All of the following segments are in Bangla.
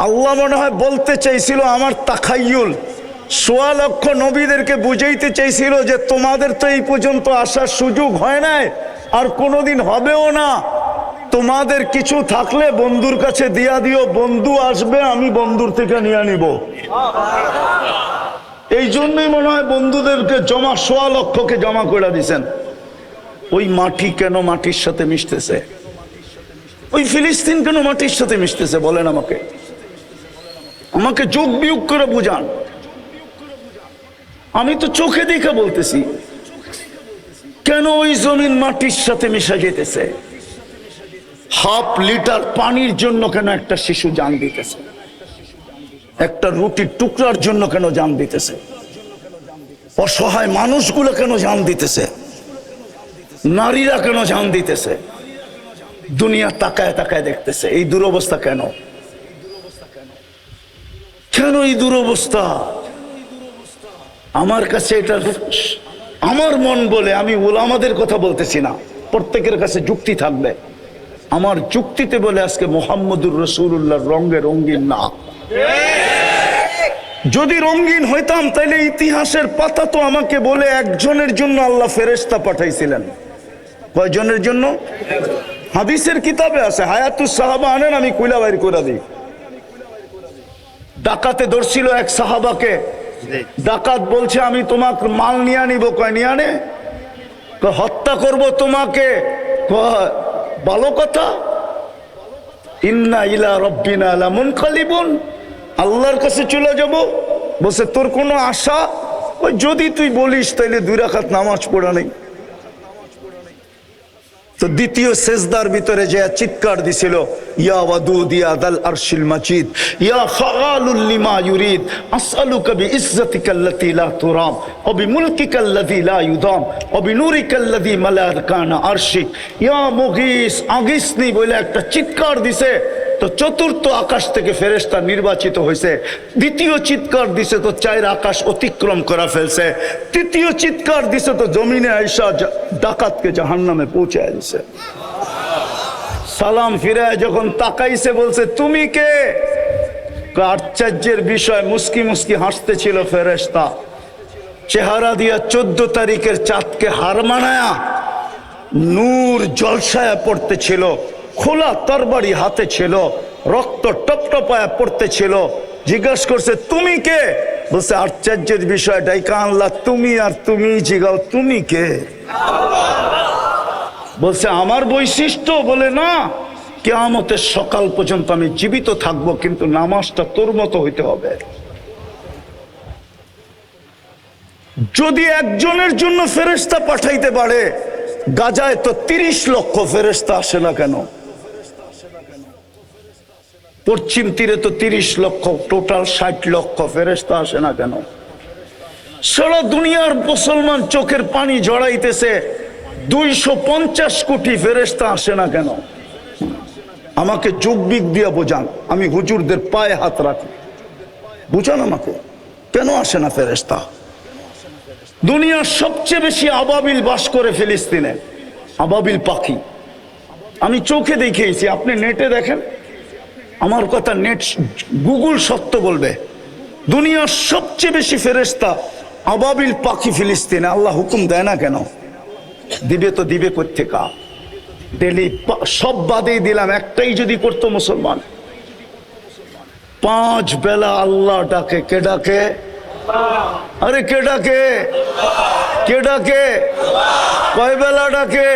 আল্লাহ মনে হয় বলতে চাইছিল, আমার তাখাইয়ুল ১৬ লক্ষ নবীদেরকে বুঝাইতে চাইছিল যে তোমাদের তো এই পর্যন্ত আসার সুযোগ হয় নাই, আর কোনোদিন হবেও না। তোমাদের কিছু থাকলে বন্ধুর কাছে দিয়া দিও, বন্ধু আসবে, আমি বন্ধুর থেকে নিয়ে নিব। এই জন্যই মনে হয় বন্ধুদেরকে জমা ১৬ লক্ষকে জমা করে দিছেন। ওই মাটি কেন মাটির সাথে মিশতেছে? ওই ফিলিস্তিন কেন মাটির সাথে মিশতেছে বলেন আমাকে, আমাকে যোগ বিয়োগ করে বুঝান। আমি তো চোখে দেখে বলতেছি, কেন ওই জমিন মাটির সাথে মিশা যেতেছে? হাফ লিটার পানির জন্য কেন একটা শিশু জান দিতেছে? একটা রুটির টুকরার জন্য কেন জান দিতেছে? অসহায় মানুষগুলো কেন জান দিতেছে? নারীরা কেন জান দিতেছে? দুনিয়া তাকায় তাকায় দেখতেছে। এই দুরবস্থা কেন? কেন এই দুরবস্থা? আমার কাছে এটা আমার মন বলে, আমি উলামাদের কথা বলতেছি না, প্রত্যেকের কাছে যুক্তি থাকবে। আমার যুক্তিতে বলে আজকে মুহাম্মদুর রাসূলুল্লাহর রঙে রঙিন না। যদি রঙিন হইতাম তাইলে ইতিহাসের পাতা তো আমাকে বলে একজনের জন্য আল্লাহ ফেরেশতা পাঠাইছিলেন। কয়জনের জন্য? হাদিসের কিতাবে আছে, হায়াতুস সাহাবা আনেন, আমি কইলা বাইর করে দিই। ডাকাতে ধরছিল এক সাহাবাকে, ডাকাত বলছে আমি তোমাকে মাল নিয়ে নিব। কয় নিয়ে আনে? হত্যা করব তোমাকে। ভালো কথা। ইন্না ইলা রাব্বিনা লামুনকালিবুন, আল্লাহর কাছে চলে যাব। বলছে তোর কোনো আশা? যদি তুই বলিস তাইলে 2 রাকাত নামাজ পড়া নেই। তো দ্বিতীয় সেজদার ভিতরে যে চিৎকার দিছিল, ইয়া ওয়াদুদ ইয়া দাল আরশিল মাজিদ ইয়া ফাআলুল লিমা ইউরিদ আসআলুকা বিইজ্জাতিকাল্লাতী লা তুরাম ওয়া বিমুলকিকাল্লাযী লা ইউদাম ওয়া বিনুরিকাল্লাযী মালা আরকানা আরশিক ইয়া মুগীস আগিসনি বলে একটা চিৎকার দিছে। তো চতুর্থ আকাশ থেকে ফেরেশতা নির্বাচিত হয়েছে। দ্বিতীয় চিৎকার দিছে তো 4 আকাশ অতিক্রম করা ফেলছে। তৃতীয় চিৎকার দিছে তো জমিনে আইসা ডাকাতকে জাহান্নামে পৌঁছায় দিছে। সালাম ফিরায় যখন তাকাইছে বলছে তুমি কে? আশ্চর্যের বিষয়, মুস্কি মুস্কি হাসতেছিল ফেরেশতা। চেহারা দিয়া 14 তারিখের চাঁদকে হার মানায়া নূর জলসায়া পড়তেছিল, খোলা তরবারি হাতে ছিল, রক্ত টপটপায়া পড়তেছিল। জিজ্ঞাসা করছে তুমি কে? বলছে আশ্চর্যের বিষয়, ডাইকা আল্লাহ তুমি, আর তুমি জিগাও তুমি কে? বলছে আমার বৈশিষ্ট্য? বলে না, কিয়ামতের সকাল পর্যন্ত আমি জীবিত থাকবো, কিন্তু নামাজটা তোর মতো হইতে হবে। যদি একজনের জন্য ফেরেশতা পাঠাইতে পারে, গাজায় তো 30 লক্ষ ফেরেশতা আসে না কেন? পশ্চিম তীরে তো 30 লক্ষ, টোটাল 60 লক্ষ ফেরেশতা আসে না কেন? সারা দুনিয়ার মুসলমান চোখের পানি জড়াইতেছে, 250 কোটি ফেরেশতা আসে না কেন? আমাকে যুগবিক দিয়া বোঝান, আমি হুজুরদের পায়ে হাত রাখি, বুঝান আমাকে কেন আসে না ফেরেশতা? দুনিয়ার সবচেয়ে বেশি আবাবিল বাস করে ফিলিস্তিনে, আবাবিল পাখি। আমি চোখে দেখিয়েছি, আপনি নেটে দেখেন, আমার কথা নেট গুগল সত্য বলবে। দুনিয়ার সবচেয়ে বেশি ফেরেশতা আবাবিল পাখি ফিলিস্তিনে। আল্লাহ হুকুম দেয় না কেন? দিবে তো দিবে কোত্থেকা? ডেলি সব বাদেই দিলাম, একটাই যদি করতো মুসলমান, 5 বেলা আল্লাহ ডাকে। কে ডাকে? আরে কে ডাকে? কে ডাকে? কয় বেলা ডাকে?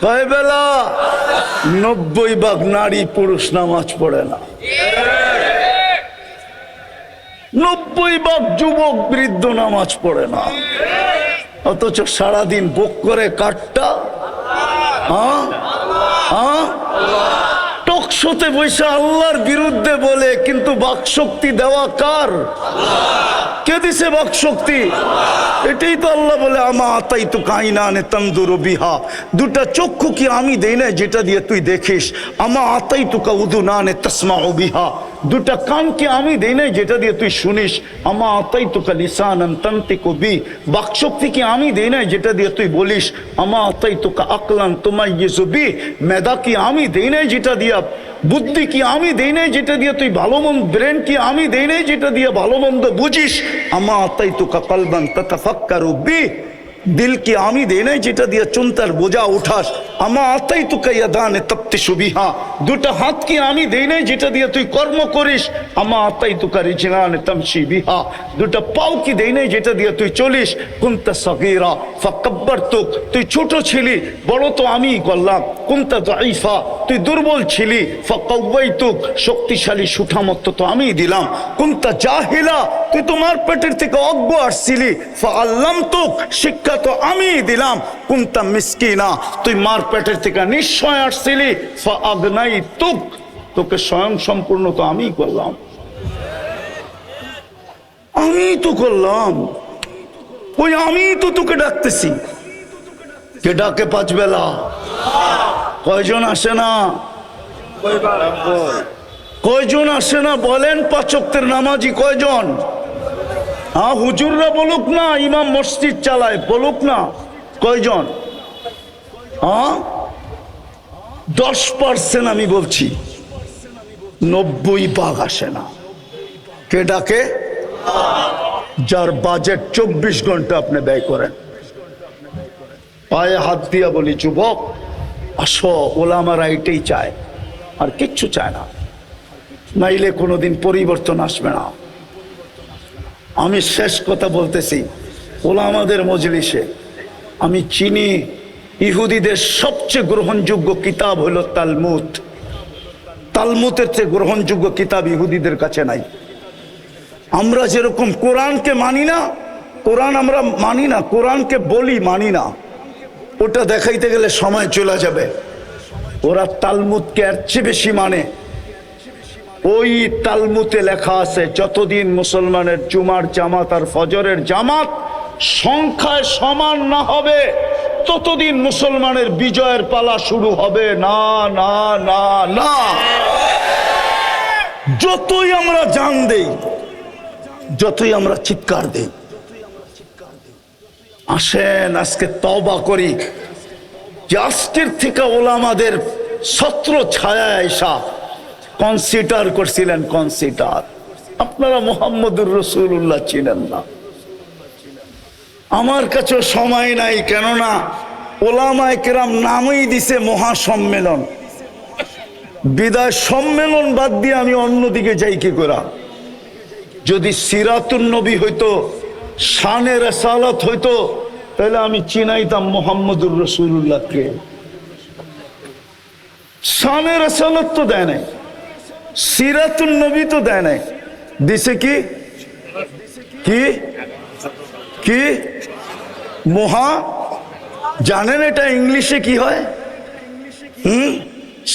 কয় বেলা? 90% নারী পুরুষ নামাজ পড়ে না। 90% যুবক বৃদ্ধ নামাজ পড়ে না, অথচ সারাদিন ভোগ করে কাঠটা। টকশোতে বসে আল্লাহর বিরুদ্ধে বলে, কিন্তু বাকশক্তি দেওয়া কার? কে দিছে বাকশক্তি? এটাই তো আল্লাহ বলে আমা আতাইতু কাইনানে তানদুরু বিহা, 2টা চক্ষু কি আমি দেই না যেটা দিয়ে তুই দেখিস? আমা আতাইতু কা উযুনানে তাসমাউ বিহা, 2টা কান কি আমি দেই না যেটা দিয়ে তুই শুনিস? আমা আতাইতু কা লিসানান তানতিকু বি, বাকশক্তি কি আমি দেই না যেটা দিয়ে তুই বলিস? আমা আতাইতু কা আকলান তুমাইয়িজু বি, মেধা কি আমি দেই না যেটা দিয়া বুদ্ধি কি আমি দেই নাই যেটা দিয়ে তুই ভালো মন্দ, ব্রেন কি আমি দেই নাই যেটা দিয়ে ভালো মন্দ বুঝিস? আমা আতাইতুকা কলবান তাতাফাক্কারু বি, দিল কি আমি দেই নাই যেটা দিয়ে চিন্তার বোঝা উঠাস? আমা আতাইতুকা ইয়াদানে তাবতিশু বিহা, দুটো হাত কি আমি দেই নাই যেটা দিয়ে তুই কর্ম করিস? আমা আতাইতুকা রিজলানে তামশি বিহা, দুটো পাও কি দেই নাই যেটা দিয়ে তুই চলিস? কুনতা সগীরা ফাকাব্বারতুক, তুই ছোট ছিলি, বড় তো আমিই করলাম। কুনতা দাঈফা, তুই দুর্বল ছিলি, ফাকাওয়াইতুক, শক্তিশালী সুঠামত্ব তো আমিই দিলাম। কুনতা জাহিলা, তুই তোমার পেটের থেকে অজ্ঞ আসছিলি, ফাআল্লামতুক, শিক্ষা তো আমিই দিলাম। কুনতা মিসকিনা, তুই মার পেটের থেকে নিশ্চয় আসছিলি, ফাআগনাইতুক, তোকে স্বয়ং সম্পূর্ণ তো আমিই করলাম, আমিই তো করলাম। ওই আমিই তো তোকে ডাকতেছি। কে ডাকে পাঁচ বেলা? কয়জন আসে না? কয়জন আসে না বলেন? পাঁচ ওয়াক্তের নামাজি কয়জন? হ্যাঁ, হুজুররা বলুক না, ইমাম মসজিদ চালায় বলুক না, কয়জন? হ্যাঁ, 10% আমি বলছি, 90% আসে না। কে ডাকে? যার বাজেট 24 ঘন্টা আপনি ব্যয় করেন। পায়ে হাত দিয়া বলি, যুবক আসো, ওলামারা এটাই চায়, আর কিচ্ছু চায় না, নাইলে কোনোদিন পরিবর্তন আসবে না। আমি শেষ কথা বলতেছি, ওলামাদের মজলিসে আমি চিনি ইহুদিদের সবচেয়ে গ্রহণযোগ্য কিতাব হলো তালমুদ। তালমুদের চেয়ে গ্রহণযোগ্য কিতাব ইহুদিদের কাছে নাই। আমরা যেরকম কোরআনকে মানি না, কোরআন আমরা মানি না, কোরআনকে বলি মানি না, ওটা দেখাইতে গেলে সময় চলে যাবে। ওরা তালমুদকে এর চেয়ে বেশি মানে। ওই তালমুদে লেখা আছে, যতদিন মুসলমানের জুমার জামাত আর ফজরের জামাত সংখ্যায় সমান না হবে, ততদিন মুসলমানের বিজয়ের পালা শুরু হবে না, না, না, না। যতই আমরা জান দেই, যতই আমরা চিৎকার দেই, আসেন আজকে তওবা করি যে আজকের থেকে ওলামাদের ছত্র ছায়া এসা কনসিডার করছিলেন, কনসিডার। আপনারা মুহাম্মদুর রাসূলুল্লাহ চিনেন না। আমার কাছে সময় নাই, কেননা ওলামায়ে কেরাম নামই দিছে মহাসম্মেলন। বিদায় সম্মেলন বাদ দিয়ে আমি অন্যদিকে যাই কি করে? যদি সিরাতুন নবী হইতো, শানে রাসালাত হইতো, তাহলে আমি চিনাইতাম মুহাম্মদুর রাসূলুল্লাহকে। শানে রাসালাত তো দেয় নাই, সিরাতুন নবী তো দেয় নাই, দিছে কি? কি কি মহা, জানেন এটা ইংলিশে কি হয়?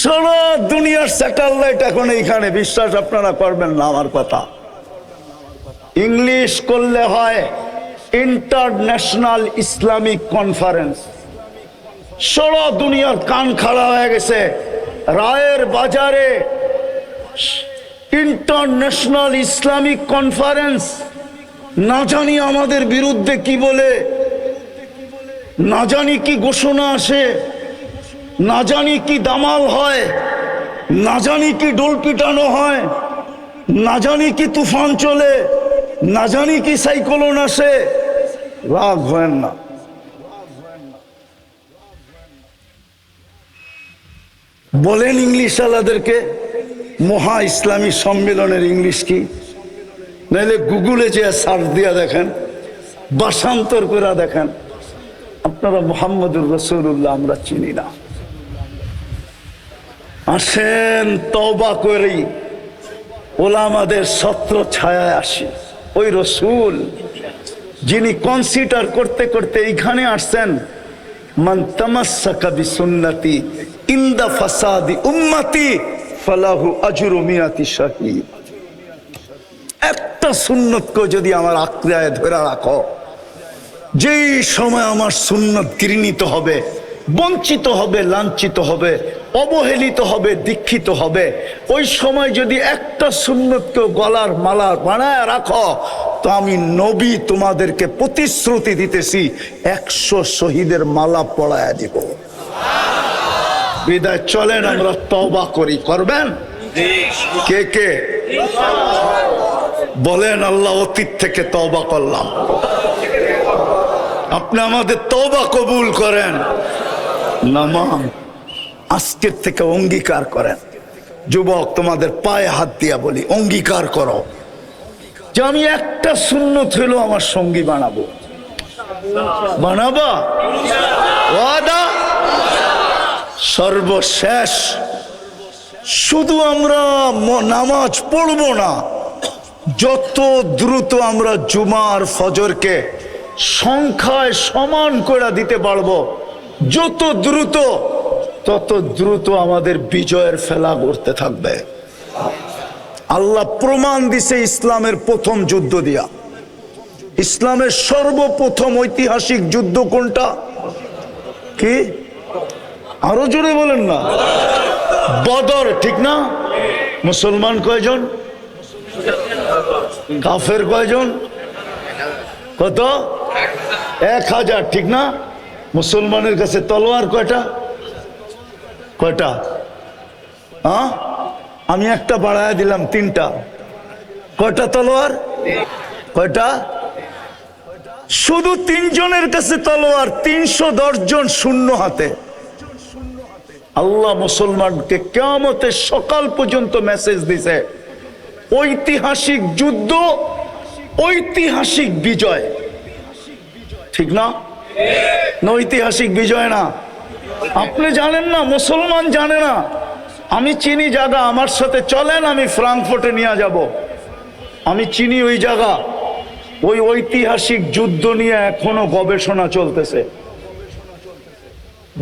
সারা দুনিয়ার স্যাটেলাইট এখন এইখানে, বিশ্বাস আপনারা করবেন না আমার কথা। ইংলিশ করলে হয় ইন্টারন্যাশনাল ইসলামিক কনফারেন্স। সারা দুনিয়ার কান খাড়া হয়ে গেছে। রায়ের বাজারে ইন্টারন্যাশনাল ইসলামিক কনফারেন্স, না জানি আমাদের বিরুদ্ধে কি বলে, না জানি কি ঘোষণা আসে, না জানি কি দামাল হয়, না জানি কি ডোল পিটানো হয়, না জানি কি তুফান চলে, না জানি কি সাইক্লোন আসে। রাগ হয় না, বলেন ইংলিশ আলাদেরকে মহা ইসলামী সম্মেলনের ইংলিশ কি? নাহলে গুগলে যে সার্চ দিয়া দেখেন, ভাষান্তর করে দেখেন। আপনারা মুহাম্মদুর রাসূলুল্লাহ আমরা চিনি না। আসেন তওবা করি, ওলামাদের ছত্র ছায়ায় আসি। ওই রসুল যিনি কনসিডার করতে করতে এইখানে আসছেন, মান তামাসসাকা বিসুন্নতি ইনদা ফাসাদি উম্মতি ফালাহু আজরু মিয়াতি শাহীদ। একটা সুন্নতকে যদি আমার আঁকড়ায় ধরে রাখো, যেই সময় আমার সুন্নত ঘৃণিত হবে, বঞ্চিত হবে, লাঞ্ছিত হবে, অবহেলিত হবে, দীক্ষিত হবে, ওই সময় যদি একটা সুন্নতকে গলার মালা বানায় রাখো, তো আমি নবী তোমাদেরকে প্রতিশ্রুতি দিতেছি 100 শহীদের মালা পড়ায়া দিব। বিদায় চলেন আমরা তওবা করি। করবেন কে কে? বলেন আল্লাহ অতীত থেকে তওবা করলাম, আপনি আমাদের তওবা কবুল করেন। নামান আজকের থেকে অঙ্গীকার করেন। যুবক তোমাদের পায়ে হাত দিয়া বলি, অঙ্গীকার করো যে আমি একটা সুন্নত হইল আমার সঙ্গী বানাবো। বানাবা? ওয়াদা? সর্বশেষ শুধু আমরা নামাজ পড়বো না, যত দ্রুত আমরা জুমার ফজরকে সংখ্যায় সমান করে দিতে পারবো, যত দ্রুত তত দ্রুত আমাদের বিজয়ের ফেলা করতে থাকবে। আল্লাহ প্রমাণ দিছে ইসলামের প্রথম যুদ্ধ দিয়া। ইসলামের সর্বপ্রথম ঐতিহাসিক যুদ্ধ কোনটা? কি? আরো জোরে বলেন না। বদর, ঠিক না? মুসলমান কয়জন? কাফের কয়জন? কত? 1000, ঠিক না? মুসলমানের কাছে তলোয়ার কয়টা? কয়টা? হ্যাঁ, আমি একটা বাড়ায় দিলাম, 3টা। কয়টা তলোয়ার? কয়টা? শুধু 3 জনের কাছে তলোয়ার, 310 জন শূন্য হাতে। আল্লাহ মুসলমানকে কিয়ামতের সকাল পর্যন্ত মেসেজ দিছে, ঐতিহাসিক যুদ্ধ, ঐতিহাসিক বিজয়। ঠিক না? ঐতিহাসিক বিজয় না? আপনি জানেন না, মুসলমান জানে না। আমি চিনি জায়গা, আমার সাথে চলেন, আমি ফ্রাঙ্কফুর্টে নিয়ে যাব। আমি চিনি ওই জায়গা, ওই ঐতিহাসিক যুদ্ধ নিয়ে এখনো গবেষণা চলতেছে।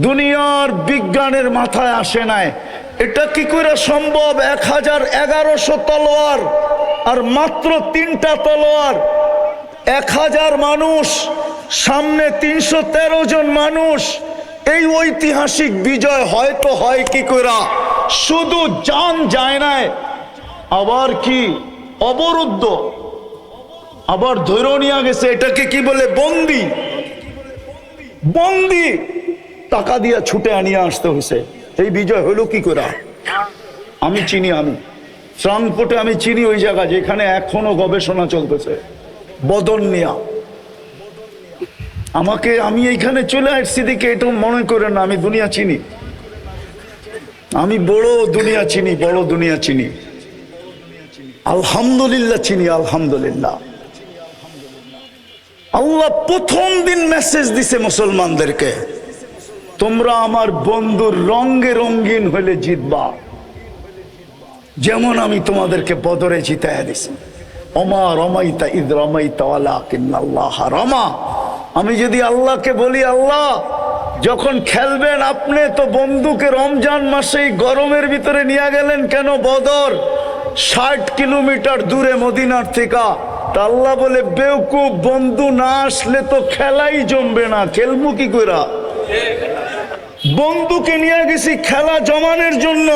দুনিয়ার বিজ্ঞানের মাথায় আসে নাই এটা কি করে সম্ভব। 1100 তলোয়ার আর মাত্র 3টা তলোয়ার, 1000 মানুষ, সামনে 313 জন মানুষ। এই ঐতিহাসিক বিজয় হয়তো হয় কি করে? শুধু জান যায় নাই, আবার কি অবরুদ্ধ, আবার ধরে নিয়ে গেছে। এটাকে কি বলে? বন্দি। বন্দি টাকা দিয়া ছুটে আনিয়ে আসতে হয়েছে। এই বিজয় হলো কি করে? আমি চিনি, আমি ফ্রাঙ্কফুর্টে আমি চিনি ওই জায়গা যেখানে এখনো গবেষণা চলতেছে বদর নিয়া। আমি এইখানে চলে আসছি দিকে এটা মনে করেন না, আমি দুনিয়া চিনি, আমি বড় দুনিয়া চিনি, বড় দুনিয়া চিনি। আলহামদুলিল্লাহ চিনি, আলহামদুলিল্লাহ। আল্লাহ প্রথম দিন মেসেজ দিছে মুসলমানদেরকে, তোমরা আমার বন্ধুর রঙে রঙিন হলে জিতবা, যেমন আমি তোমাদেরকে বদরে জিতায়া দিছি। ওমা রমাইতা ইদ রমাইতা ওয়ালাকিন্নাল্লাহ রমা। আমি যদি আল্লাহকে বলি, আল্লাহ যখন খেলবেন আপনি তো বন্ধুকে রমজান মাসে গরমের ভিতরে নিয়ে গেলেন কেন বদর, 60 কিলোমিটার দূরে মদিনার থেকে। তা আল্লাহ বলে, বেওকুফ, বন্ধু না আসলে তো খেলাই জমবে না, খেলবো কি করে? বন্ধুকে নিয়ে গেছি খেলা জমানোর জন্য।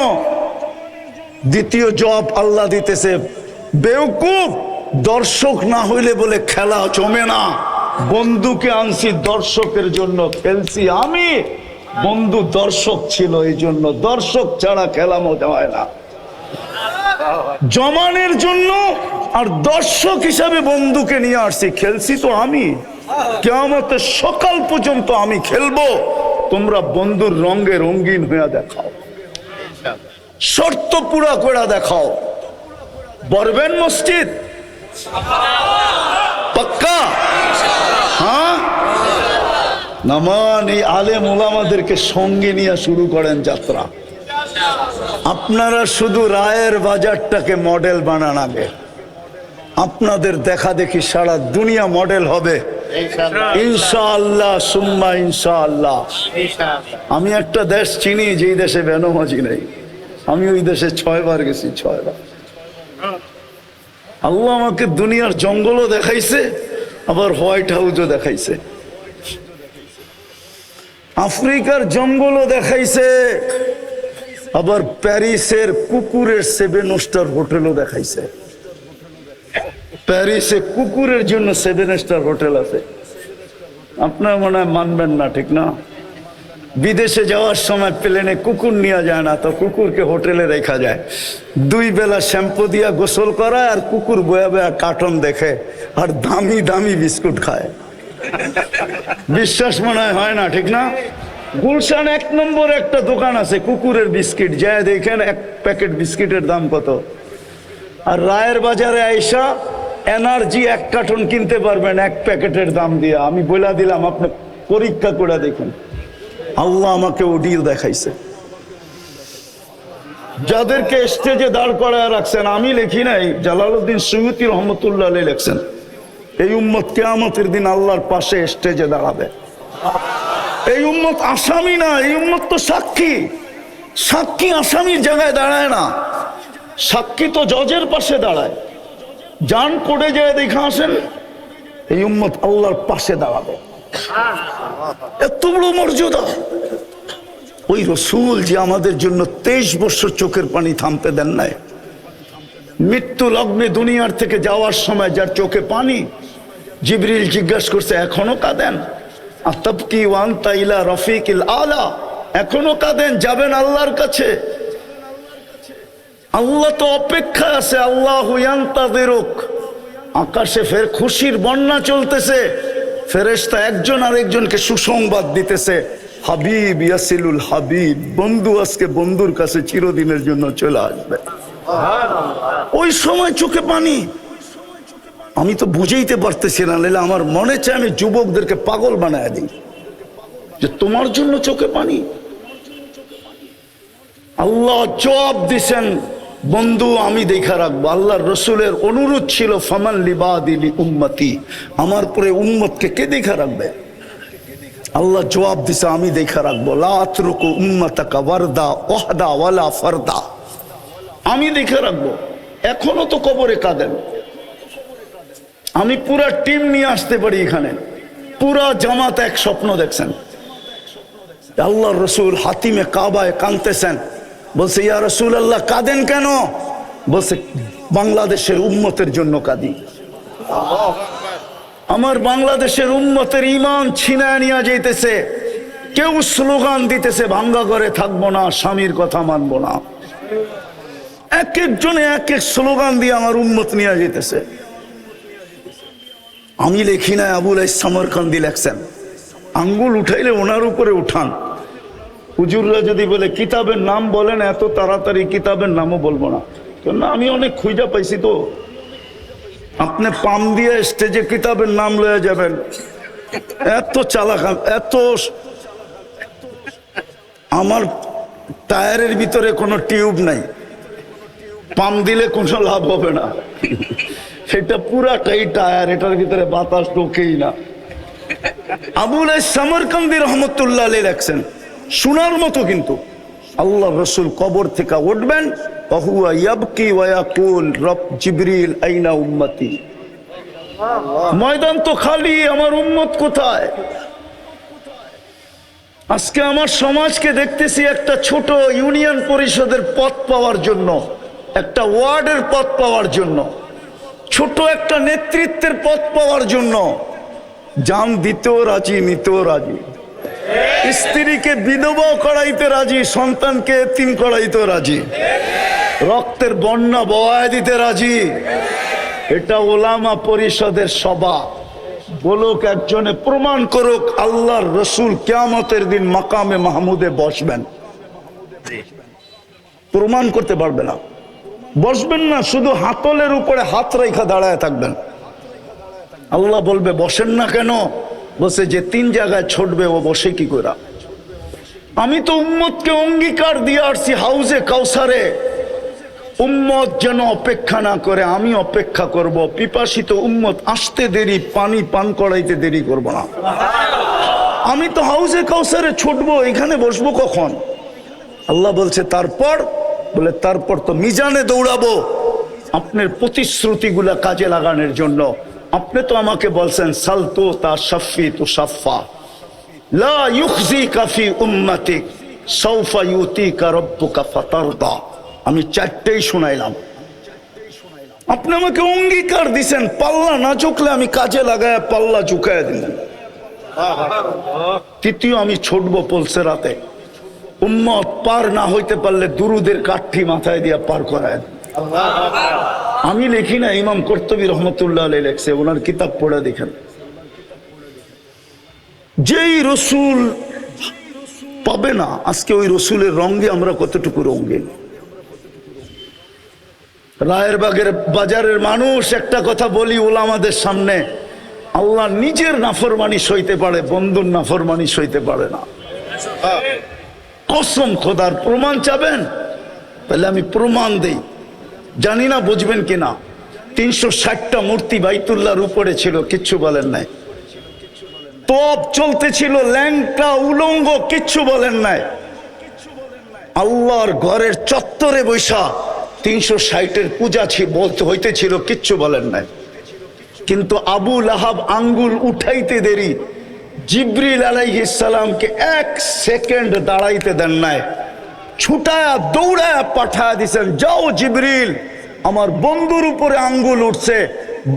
দ্বিতীয় জবাব আল্লাহ দিতেছে, বেওকুফ, দর্শক না হইলে বলে খেলা জমে না। বন্ধুকে আনছি দর্শকের জন্য, খেলছি আমি। বন্ধু দর্শক ছিল, এই জন্য। দর্শক ছাড়া খেলা মজা হয় না। জমানের জন্য আর দর্শক হিসাবে বন্ধুকে নিয়ে আসছি, খেলছি তো আমি। কিয়ামতের সকাল পর্যন্ত আমি খেলবো, তোমরা বন্ধুর রঙে রঙিন হয়ে দেখাও, শর্ত পুরা করে দেখাও। বরবেন মসজিদ পাক্কা? হ্যাঁ, নামান এই আলেম ওলামাদেরকে সঙ্গে নিয়ে শুরু করেন যাত্রা। আপনারা শুধু রায়ের বাজারটাকে মডেল বানান আগে, আপনাদের দেখা দেখি সারা দুনিয়া মডেল হবে ইনশাআল্লাহ, সুম্মা ইনশাআল্লাহ। আমি একটা দেশ চিনি যেই দেশে বেনমাজি নেই, আমি ওই দেশে 6 বার গেছি, 6 বার। আল্লাহ আমাকে দুনিয়ার জঙ্গলও দেখাইছে, আবার হোয়াইট হাউসও দেখাইছে, আফ্রিকার জঙ্গলও দেখাইছে, আবার প্যারিসের কুকুরের 7 স্টার হোটেলও দেখাইছে। প্যারিসে কুকুরের জন্য 7 স্টার হোটেল আছে। আপনার মনে হয় মানবেন না, ঠিক না? বিদেশে যাওয়ার সময় প্লেনে কুকুর নিয়ে যায় না, তো কুকুরকে হোটেলে রেখা যায়। 2 বেলা শ্যাম্পু দিয়া গোসল করায়, আর কুকুর বয়া বয়া কার্টুন দেখে আর দামি দামি বিস্কুট খায়। বিশ্বাস মনে হয় না, ঠিক না? গুলশান 1 নম্বর একটা দোকান আছে কুকুরের বিস্কিট, যায় দেখেন 1 প্যাকেট বিস্কিটের দাম কত। আর রায়ের বাজারে আইসা এনার্জি 1 কার্টন কিনতে পারবেন 1 প্যাকেটের দাম দিয়ে। আমি বলে দিলাম, আপনি পরীক্ষা করে দেখুন। আল্লাহ আমাকে অডিও দেখাইছে। যাদেরকে স্টেজে দাঁড় করায় রাখছেন, আমি লিখি নাই, জালালউদ্দিন সুয়ুতী রহমতুল্লাহ আলাইহি লিখছেন, এই উম্মত কিয়ামতের দিন আল্লাহর পাশে স্টেজে দাঁড়াবে। এই উম্মত আসামি না, এই উম্মত তো সাক্ষী। সাক্ষী আসামির জায়গায় দাঁড়ায় না, সাক্ষী তো জজের পাশে দাঁড়ায়। জান কোর্টে যায় দেখা আসেন, এই উম্মত আল্লাহর পাশে দাঁড়াবে। এত বড় মর্যাদা। ওই রসুল যে আমাদের জন্য 23 বছর চোখের পানি থামতে দেন নাই, মৃত্যু লগ্নে দুনিয়ার থেকে যাওয়ার সময় যার চোখে পানি, জিবরিল জিজ্ঞাসা করছে, এখনো কাঁদেন? আতাবকি ওয়া আনতা ইলা রফিকিল আলা, এখনো কাঁদেন? যাবেন আল্লাহর কাছে। আল্লাহ তো অপেক্ষা আছে, আল্লাহু ইয়ান্তাযিরুক। আকাশে ফের খুশির বন্যা চলতেছে, ফেরেশতা একজন আরেকজনকে সুসংবাদ দিতেছে, হাবিব ইয়াসিলুল হাবিব, বন্ধু আজকে বন্ধুর কাছে চিরদিনের জন্য চলে আসবে। ওই সময় চোখে পানি। আমি তো বুঝাইতে পারতেছি না, নাহলে আমার মনে চায় আমি যুবকদেরকে পাগল বানায় দিই যে তোমার জন্য চোখে পানি। আল্লাহ জবাব দিছেন, বন্ধু আমি দেখা রাখবো। আল্লাহর রসুলের অনুরোধ ছিল, ফামান লিবাদি লি উম্মতি, আমার পরে উম্মতকে কে দেখা রাখবে? আল্লাহ জবাব দিছে, আমি দেখা রাখবো। লা আতরুকু উম্মাতাকা ওয়ারদা ওয়াহদা ওয়ালা ফারদা, আমি দেখা রাখবো। এখনো তো কবরে কাঁদেন, আমি পুরা টিম নিয়ে আসতে পারি এখানে, পুরা জামাত এক স্বপ্ন দেখছেন। আল্লাহর রসুল হাতিমে কাবায় কাঁদতেছেন, বলছে, ইয়া রাসূলুল্লাহ কাঁদেন কেন? বলছে, বাংলাদেশের উম্মতের জন্য কাঁদি। আমার বাংলাদেশের উম্মতের ঈমান ছিনায় নিয়ে যাইতেছে। কেউ স্লোগান দিতেছে, ভাঙ্গা ঘরে থাকবো না, স্বামীর কথা মানবো না। এক একজনে এক এক স্লোগান দিয়ে আমার উম্মত নিয়ে যেতেছে। আমি লেখি না, আবুল সামরকান্দি লেখছেন। আঙ্গুল উঠাইলে ওনার উপরে উঠান। হুজুররা যদি বলে কিতাবের নাম বলেন, এত তাড়াতাড়ি কিতাবের নামও বলবো না, কেন আমি অনেক খুঁজা পাইছি। তো আপনি পাম দিয়ে স্টেজে কিতাবের নাম লয়ে যাবেন, এত চালাক, এত। আমার টায়ারের ভিতরে কোনো টিউব নাই, পাম দিলে কোনো লাভ হবে না। সেটা পুরাটাই টায়ার, এটার ভিতরে বাতাস ঢোকেই না। আবুল সামরকান্দি রহমতুল্লাহ আলাইহি লেখছেন, শোনার মতো কিন্তু। আল্লাহ রসুল কবর থেকে উঠবেন, ওহুয়া ইয়াবকি ওয়া ইয়াকুল রব জিবরিল আইনা উম্মতি। ময়দান তো খালি, আমার উম্মত কোথায়? আজকে আমার সমাজকে দেখতেছি একটা ছোট ইউনিয়ন পরিষদের পদ পাওয়ার জন্য, একটা ওয়ার্ডের পদ পাওয়ার জন্য, ছোট একটা নেতৃত্বের পদ পাওয়ার জন্য জান দিতেও রাজি, নিতেও রাজি। স্ত্রীকে বিধবা করাইতে রাজি, সন্তানকে এতিম করাইতে রাজি, রক্তের বন্যা বওয়ায় দিতে রাজি। এটা ওলামা পরিষদের সভা। বলুক একজনে, প্রমাণ করুক আল্লাহর রসুল কিয়ামতের দিন মাকামে মাহমুদে বসবেন। প্রমাণ করতে পারবে না, বসবেন না, শুধু হাতলের উপরে হাত রেখা দাঁড়ায় থাকবেন। আল্লাহ বলবে, বসেন না কেন? বসে যে 3 জায়গায় ছুটবে, ও বসে কি করে? আমি তো উম্মতকে অঙ্গীকার দিয়ে আসছি, হাউজে কাউসারে উম্মত যেন অপেক্ষা না করে, আমি অপেক্ষা করব। পিপাসিত উম্মত আসতে দেরি, পানি পান করাইতে দেরি করব না। আমি তো হাউজে কাউসারে ছুটবো, এখানে বসবো কখন? আল্লাহ বলছে তারপর, বলে তারপর তো মিজানে দৌড়াবো আপনার প্রতিশ্রুতিগুলা কাজে লাগানোর জন্য। আপনি তো আমাকে বলছেন, সালতু তা শাফি তু শাফা লা ইউখজিকা ফি উম্মতিক সাউফা ইউতিকা রাব্বুকা ফাতারদা। আমি 4টেই শুনাইলাম। আপনি আমাকে অঙ্গীকার দিছেন, পাল্লা না ঝুঁকলে আমি কাজে লাগায় পাল্লা ঝুঁকায় দিলেন। তৃতীয় আমি ছুটবো পলসেরাতে। উম্মত পার না হইতে পারলে দুরুদের কাঠি মাথায় দিয়া পার করায়। আমি লিখি না, ইমাম কর্তুবী রহমতুল্লাহ আলাইহি লেখছে, ওনার কিতাব পড়ে দেখেন। যেই রসুল পাবে না আজকে, ওই রসুলের রঙে আমরা কতটুকু রঙিন। রায়েরবাগের বাজারের মানুষ, একটা কথা বলি ওলামাদের সামনে, আল্লাহ নিজের নাফরমানি সইতে পারে, বন্ধুর নাফরমানি সইতে পারে না। কসম খোদার। প্রমাণ চাবেন? তাহলে আমি প্রমাণ দেই, জানি না বুঝবেন কিনা। 360টা মূর্তি বাইতুল্লাহর উপরে ছিল, কিচ্ছু বলেন নাই। তোপ চলতেছিল, ল্যাংটা উলঙ্গ, কিচ্ছু বলেন নাই। আল্লাহর ঘরের চত্বরে বৈশা 360-এর পূজা বলতে হইতেছিল, কিচ্ছু বলেন নাই। কিন্তু আবু লাহাব আঙ্গুল উঠাইতে দেরি, জিবরিল আলাইহিস সালামকে 1 সেকেন্ড দাঁড়াইতে দেন নাই, ছুটায়া দৌড়ায়া পাঠায়া দিছেন, যাও জিবরিল, আমার বন্ধুর উপরে আঙ্গুল উঠছে,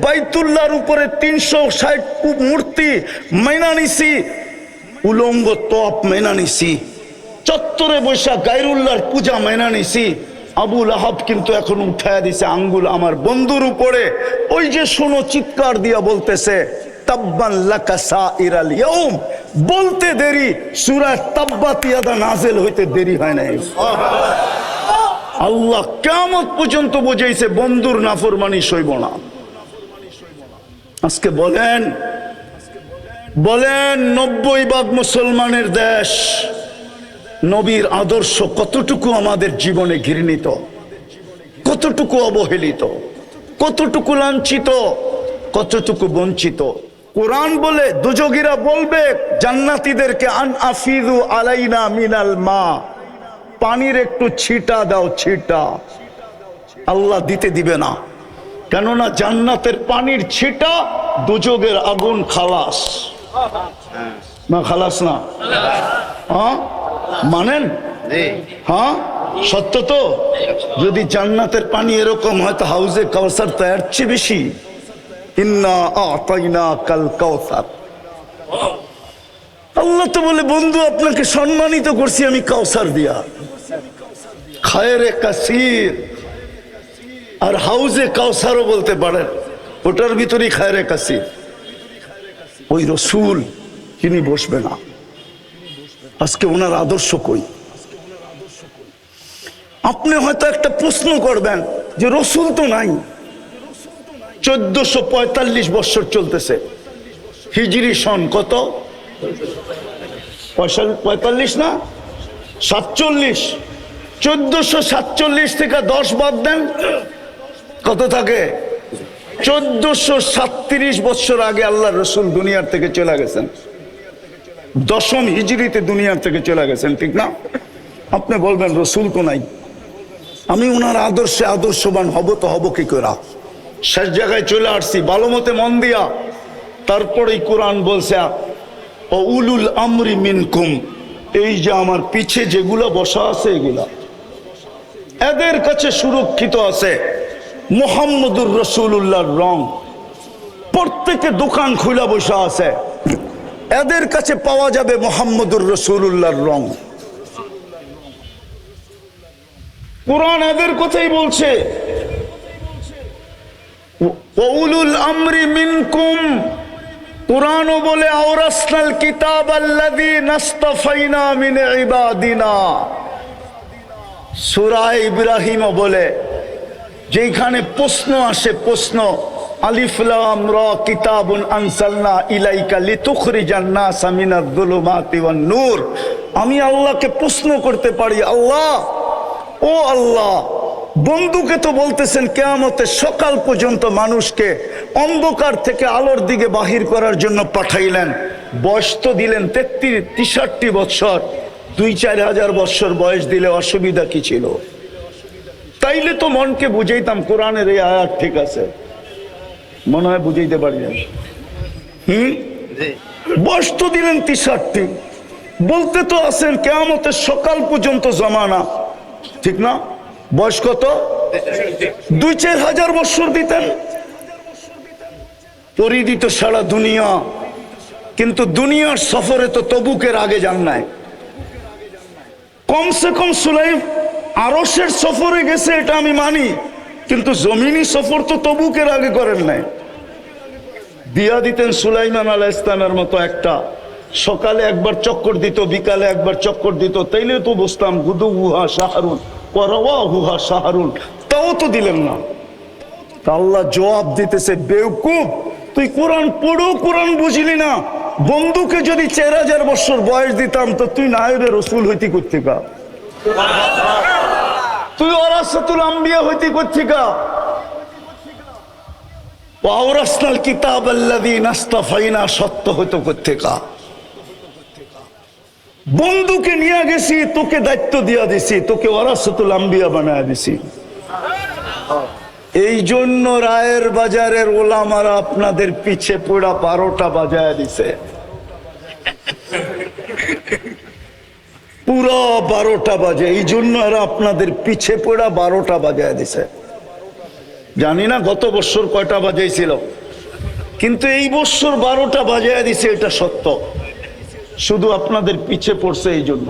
বাইতুল্লাহর উপরে 360 মূর্তি মেনা নিছি, উলঙ্গ তপ মেনা নিছি, চত্বরে বৈশা গায়রুল্লাহর পূজা মেনা নিছি। আবু লাহাব কিন্তু এখন উঠায়া দিছে আঙ্গুল আমার বন্ধুর উপরে। ওই যে শোনো, চিৎকার দিয়া বলতেছে, তাব্বান লাকা সাইরাল ইয়াউম, বলতে দেরি, সূরা তাব্বাত ইয়াদা নাযিল হইতে দেরি হয় নাই। আল্লাহ কিয়ামত পর্যন্ত বুঝাইছে বন্ধুর নাফরমানি সইব না। আজকে বলেন 90% মুসলমানের দেশ, নবীর আদর্শ কতটুকু আমাদের জীবনে ঘৃণিত, কতটুকু অবহেলিত, কতটুকু লাঞ্ছিত, কতটুকু বঞ্চিত। কোরআন বলে, দুজগীরা বলবে জান্নাতীদেরকে, আন আফিদু আলাইনা মিনাল মা, পানির একটু ছিটা দাও, ছিটা। আল্লাহ দিতে দিবে না, কেননা জান্নাতের পানির ছিটা দুজগের আগুন খালাস না, খালাস না? হ্যাঁ মানেন? হ্যাঁ সত্য তো। যদি জান্নাতের পানি এরকম হয় তো হাউজে কাউসার তো এর চেয়ে বেশি। ইন্না আতাইনা কাল কাউসার। আল্লাহ তো বলে, বন্ধু আপনাকে সম্মানিত করছি আমি কাউসার দিয়া, খায়রে কাসির। আর হাউজে কাউসারও বলতে পারেন, ওটার ভিতরেই খায়রে কাসির। ওই রসুল তিনি বসবে না। আজকে ওনার আদর্শ কই? আপনি হয়তো একটা প্রশ্ন করবেন যে রসুল তো নাই, 1445 বছর চলতেছে, হিজরি সন কত? 45 না 47? 1447 থেকে 10 বাদ দেন, কত থাকে? 1437 বছর আগে আল্লাহ রসুল দুনিয়ার থেকে চলে গেছেন, 10ম হিজরিতে দুনিয়ার থেকে চলে গেছেন, ঠিক না? আপনি বলবেন রসুল তো নাই, আমি ওনার আদর্শে আদর্শবান হব তো হব কি করে? শেষ জায়গায় চলে আসছি, ভালো মতে মন দিয়া। তারপরেই কোরআন বলছে, ও উলুল আমরি মিনকুম, এই যে আমার পিছে যেগুলা বসা আছে, এগুলা এদের কাছে সুরক্ষিত আছে মুহাম্মদুর রাসূলুল্লাহর রং। প্রত্যেকে দোকান খুলা বসা আছে, এদের কাছে পাওয়া যাবে মুহাম্মদুর রাসূলুল্লাহর রং। কোরআন এদের কথাই বলছে, উলুল আমরি মিনকুম। কোরআনও বলে, আওরাসনাল কিতাবাল্লাযী নাসতাফাইনা মিন ইবাদিনা। সূরা ইব্রাহিমও বলে, যেখানে প্রশ্ন আসে, প্রশ্ন, আলিফ লাম রা কিতাবুন আনসালনা ইলাইকা লিতুখরিজান নাসা মিনাজ যুলুমাতি ওয়ান নূর। আমি আল্লাহকে প্রশ্ন করতে পারি, আল্লাহ, ও আল্লাহ, বন্ধুকে তো বলতেছেন কিয়ামতের সকাল পর্যন্ত মানুষকে অন্ধকার থেকে আলোর দিকে বাহির করার জন্য পাঠাইলেন, বয়স তো দিলেন 63 বছর, 2-4 হাজার বছর বয়স দিলে অসুবিধা কি ছিল? তাইলে তো মনকে বুঝাইতাম কোরআনের এই আয়াত ঠিক আছে, মনে হয় বুঝাইতে পারি না। বয়স তো দিলেন 63, বলতে তো আছেন কিয়ামতের সকাল পর্যন্ত জমানা, ঠিক না? বয়স কত? 2-4 হাজার বছর দিতেন, পরিদিত সারা দুনিয়া কিন্তু দুনিয়ার সফরে তো তবুকের আগে যান নাই। কমসে কম সুলাইম আরশের সফরে গেছে, এটা আমি মানি, কিন্তু জমিনি সফর তো তবুকের আগে করেন নাই। দিয়া দিতেন সুলাইমান আলাইহিস সালামের মতো একটা, সকালে একবার চক্কর দিত, বিকালে একবার চক্কর দিত, তাইলে তো বুঝতাম গুদুহা শাহরুন ওয়া রাওয়াহুহা শাহরুন। তাও তো দিলেন না। আল্লাহ জবাব দিতেছে, বেওকুফ, তুই কোরআন পড়ো, কোরআন বুঝলি না। বন্ধুকে যদি 4000 বছর বয়স দিতাম তো তুই নায়েবে রসুল হইতি কোত্থেকা? তুই ওয়ারাসাতুল আম্বিয়া হইতি কোত্থেকা? ওয়াওরাসনাল কিতাবাল্লাযীনা ইসতাফাইনা সত্য হইতো কোত্থেকা? বন্ধুকে নিয়ে গেছি, তোকে দায়িত্ব দিয়া দিছি, তোকে ওয়ারাসাতুল আম্বিয়া বানায় দিছি। এই জন্য রায়ের বাজারের ওলামারা আপনাদের পিছে পড়া 12টা বাজায় দিছে, পুরো 12টা বাজে। এই জন্য এরা আপনাদের পিছে পড়া 12টা বাজায় দিছে। জানি না গত বছর কয়টা বাজাইছিল, কিন্তু এই বছর 12টা বাজায় দিছে, এটা সত্য। শুধু আপনাদের পিছে পড়ছে এই জন্য।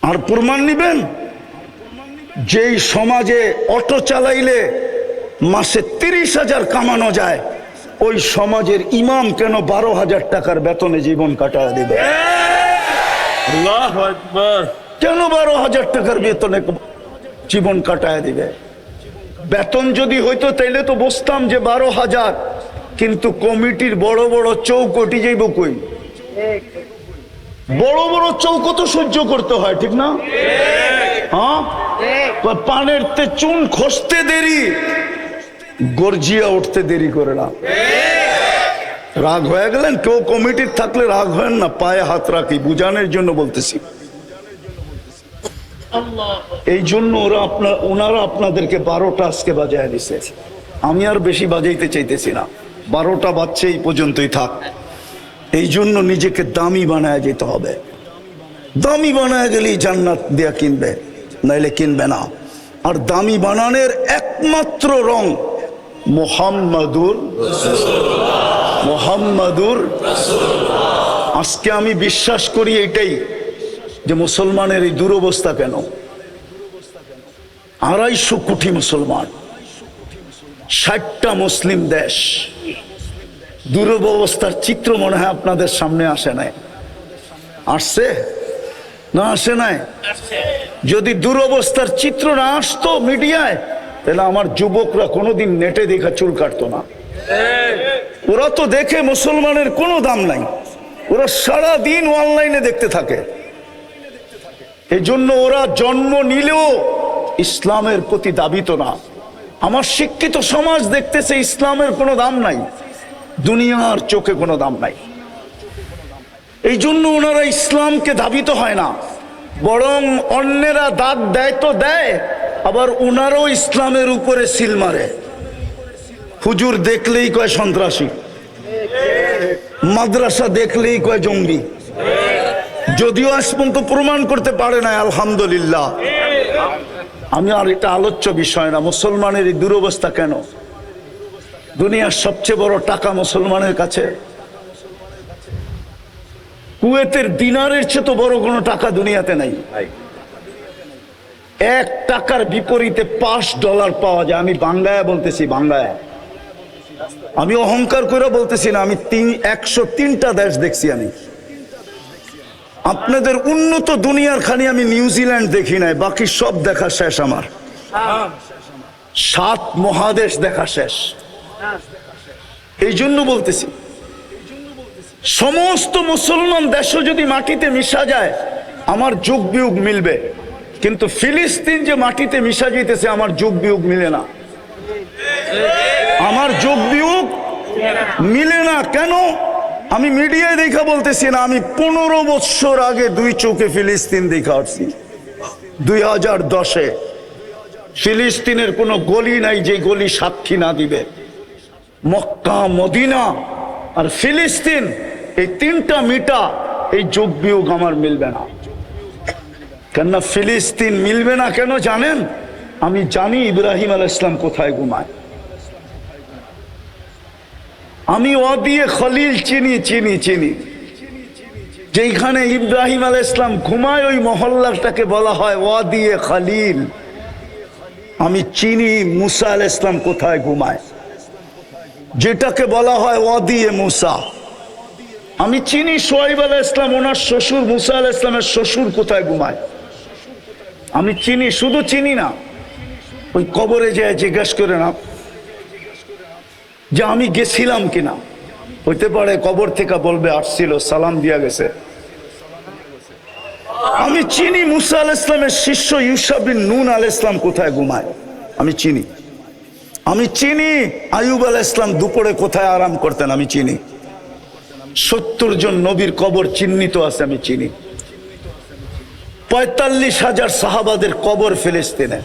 আর প্রমাণ নিবেন, যেই সমাজে অটো চালাইলে মাসে 30,000 কামানো যায়, ওই সমাজের ইমাম কেন 12,000 টাকার বেতনে জীবন কাটায় দেবে? কেন 12,000 টাকার বেতনে জীবন কাটায় দিবে? বেতন যদি হইতো তাইলে তো বুঝতাম যে 12,000, কিন্তু কমিটির বড় বড় চৌকটি যাইব কই? বড় বড় চৌক তো সহ্য করতে হয়, ঠিক না? হ্যাঁ, পানের তে চুন খসতে দেরি, গর্জিয়া উঠতে দেরি করে না। রাগ হয়ে গেলেন? কেউ কমিটির থাকলে রাগ হয় না, পায়ে হাত রাখি, বুঝানোর জন্য বলতেছি। এই জন্য ওনারা আপনাদেরকে 12টা আজকে বাজায় দিছে। আমি আর বেশি বাজাইতে চাইতেছি না, 12টা বাজছে, এই পর্যন্তই থাক। এই জন্য নিজেকে দামি বানায় যেতে হবে। দামি বানায় গেলেই জান্নাত দিয়া কিনবে, নাইলে কিনবে না। আর দামি বানানোর একমাত্র রং মুহাম্মাদুর রাসূলুল্লাহ। আজকে আমি বিশ্বাস করি এটাই, যে মুসলমানের এই দুরবস্থা কেন। 250 কোটি মুসলমান, 60টা মুসলিম দেশ, দুরবস্থার চিত্র মনে হয় আপনাদের সামনে আসে নাই? আসছে না আসে নাই? যদি দুরবস্থার চিত্র না আসতো মিডিয়ায়, তাহলে আমার যুবকরা কোনোদিন নেটে দেখা চুল কাটতো না। ওরা তো দেখে মুসলমানের কোনো দাম নাই, ওরা সারা দিন অনলাইনে দেখতে থাকে। এই জন্য ওরা জন্ম নিলেও ইসলামের প্রতি দাবিত না। আমার শিক্ষিত সমাজ দেখতেছে ইসলামের কোনো দাম নাই, দুনিয়ার চোখে কোনো দাম নাই। এই জন্য ওনারা ইসলামকে দাবিত হয় না, বরং অন্যেরা দাঁত দেয় তো দেয়, আবার ওনারাও ইসলামের উপরে সিল মারে। হুজুর দেখলেই কয় সন্ত্রাসী, মাদ্রাসা দেখলেই কয় জঙ্গি, যদিও আজ পর্যন্ত প্রমাণ করতে পারে না। আলহামদুলিল্লাহ, আমি আর এটা আলোচ্য বিষয় না। মুসলমানের এই দুরবস্থা কেন? দুনিয়ার সবচেয়ে বড় টাকা মুসলমানের কাছে। কুয়েতের দিনারের চেয়ে তো বড় কোনো টাকা দুনিয়াতে নাই। 1 টাকার বিপরীতে $5 পাওয়া যায়। আমি বাংলায় বলতেছি, বাংলায়। আমি অহংকার করে বলতেছি না, আমি 103টা দেশ দেখছি। আমি আপনাদের উন্নত দুনিয়ার খানি আমি নিউজিল্যান্ড দেখি নাই, বাকি সব দেখা শেষ আমার। 7 মহাদেশ দেখা শেষ। এই জন্য বলতেছি, সমস্ত মুসলমান দেশও যদি মাটিতে মিশা যায় আমার যোগ বিয়োগ মিলবে, কিন্তু ফিলিস্তিন যে মাটিতে মিশা যেতেছে আমার যোগ বিয়োগ মিলে না। আমার যোগ বিয়োগ মিলে না কেন? আমি মিডিয়ায় দেখা বলতেছি না, আমি 15 বছর আগে 2 চোখে ফিলিস্তিন দেখা আসছি। 2010-এ ফিলিস্তিনের কোনো গলি নাই যে গলি সাক্ষী না দিবে। মক্কা, মদিনা আর ফিলিস্তিন, এই 3টা মিটা, এই যোগ বিয়োগ আমার মিলবে না। কেননা ফিলিস্তিন মিলবে না কেন জানেন? আমি জানি ইব্রাহিম আলাইহিস সালাম কোথায় ঘুমায়। আমি ওয়াদিয়ে খলিল চিনি চিনি চিনি। যেখানে ইব্রাহিম আলাইহিস সালাম ঘুমায় ওই মহল্লাটাকে বলা হয় ওয়াদিয়ে খলিল। আমি চিনি মুসা আলাইহিস সালাম কোথায় ঘুমায়, যেটাকে বলা হয় ওয়াদিয়ে মুসা। আমি চিনি শুআয়ব আলাইহিস সালাম ওনার শ্বশুর মুসা আলাইহিস সালামের শ্বশুর কোথায় ঘুমায়। আমি চিনি, শুধু চিনি না, ওই কবরে যায় জিজ্ঞেস করে না যে আমি গেছিলাম কিনা। হইতে পারে কবর থেকে বলবে আসছিল, সালাম দিয়া গেছে। আমি চিনি মুসা আলাইহিস সালামের শিষ্য ইউশা বিন নুন আলাইহিস সালাম কোথায় ঘুমায়, আমি চিনি। আমি চিনি আইয়ুব আলাইহিস সালাম দুপুরে কোথায় আরাম করতেন, আমি চিনি। 70 জন নবীর কবর চিহ্নিত আছে, আমি চিনি। 45,000 সাহাবাদের কবর ফিলিস্তিনে।